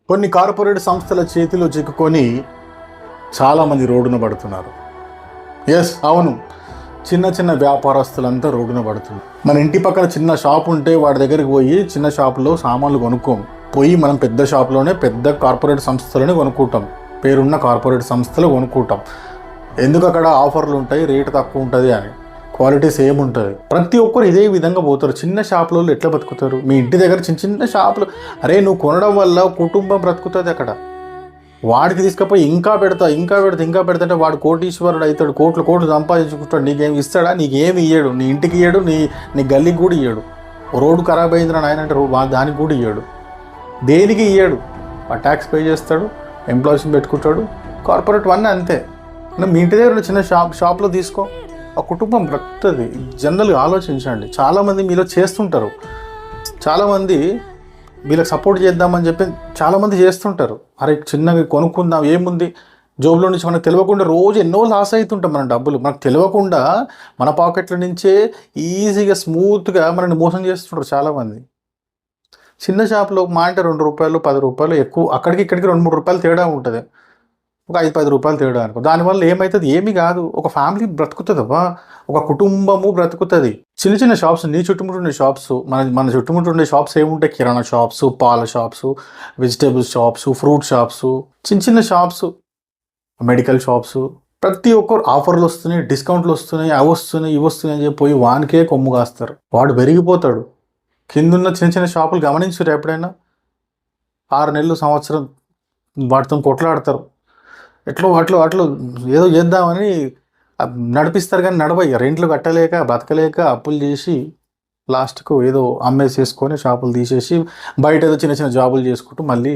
కొన్ని కార్పొరేట్ సంస్థల చేతిలో చిక్కుకొని చాలామంది రోడ్డున పడుతున్నారు. ఎస్, అవును, చిన్న చిన్న వ్యాపారస్తులంతా రోడ్డున పడుతున్నారు. మన ఇంటి పక్కన చిన్న షాప్ ఉంటే వాడి దగ్గరికి పోయి చిన్న షాపులో సామాన్లు కొనుక్కోము. పోయి మనం పెద్ద షాప్లోనే పెద్ద కార్పొరేట్ సంస్థలని కొనుక్కుంటాం. పేరున్న కార్పొరేట్ సంస్థలు కొనుక్కుంటాం. ఎందుకు? అక్కడ ఆఫర్లు ఉంటాయి, రేటు తక్కువ ఉంటుంది అని, క్వాలిటీ సేమ్ ఉంటుంది. ప్రతి ఒక్కరు ఇదే విధంగా పోతారు. చిన్న షాపులలో ఎట్లా బతుకుతారు? మీ ఇంటి దగ్గర చిన్న చిన్న షాపులు, అరే నువ్వు కొనడం వల్ల కుటుంబం బ్రతుకుతుంది. అక్కడ వాడికి తీసుకపోయి ఇంకా పెడతా అంటే వాడు కోటీశ్వరుడు అవుతాడు, కోట్లు సంపాదించుకుంటాడు. నీకేమి ఇస్తాడా? నీకేమి ఇయ్యడు. నీ ఇంటికి ఇయ్యడు, నీ గల్లీకి కూడా ఇయ్యడు. రోడ్డు ఖరాబ్ అయిందిరా నాయన అంటే దానికి కూడా ఇయ్యడు. దేనికి ఇయ్యడు. ఆ ట్యాక్స్ పే చేస్తాడు, ఎంప్లాయీస్ని పెట్టుకుంటాడు. కార్పొరేట్ వన్ అంతే. మీ ఇంటి దగ్గర చిన్న షాప్లో తీసుకో, ఆ కుటుంబం బ్రతుకుతుంది. జనరల్గా ఆలోచించండి. చాలామంది మీలో చేస్తుంటారు. చాలామంది వీళ్ళకి సపోర్ట్ చేద్దామని చెప్పి చాలామంది చేస్తుంటారు. అరే చిన్నగా కొనుక్కుందాం, ఏముంది జోబులో నుంచి మనకు తెలియకుండా రోజు ఎన్నో లాస్ అవుతుంటాం. మన డబ్బులు మనకు తెలియకుండా మన పాకెట్ల నుంచే ఈజీగా స్మూత్గా మనల్ని మోసం చేస్తుంటారు చాలామంది. చిన్న షాప్లో మా అంటే ₹2, ₹10 ఎక్కువ, అక్కడికి ఇక్కడికి ₹2-3 తేడా ఉంటుంది. ఒక ₹5-10 తేడా అనుకో. దానివల్ల ఏమవుతుంది? ఏమి కాదు. ఒక ఫ్యామిలీ బ్రతుకుతుందబ్బా, ఒక కుటుంబము బ్రతుకుతుంది. చిన్న చిన్న షాప్స్, నీ చుట్టుముట్టు ఉండే షాప్స్, మన చుట్టుముట్టు ఉండే షాప్స్ ఏముంటాయి? కిరాణా షాప్స్, పాల shops, vegetables shops, fruit shops, చిన్న చిన్న షాప్స్, మెడికల్ షాప్స్. ప్రతి ఒక్కరు ఆఫర్లు వస్తున్నాయి, డిస్కౌంట్లు వస్తున్నాయి, అవి వస్తున్నాయి, ఇవి వస్తున్నాయి అని చెప్పి పోయి వానికే కొమ్ము కాస్తారు. వాడు పెరిగిపోతాడు. కిందున్న చిన్న చిన్న షాపులు గమనించారు ఎప్పుడైనా? 6 నెలలు, సంవత్సరం వాటితో కొట్లాడతారు. అట్లా ఏదో చేద్దామని నడిపిస్తారు, కానీ నడవయ్య. రెంట్లు కట్టలేక బతకలేక అప్పులు చేసి లాస్ట్కు ఏదో అమ్మేసేసుకొని షాపులు తీసేసి బయట ఏదో చిన్న చిన్న జాబులు చేసుకుంటూ మళ్ళీ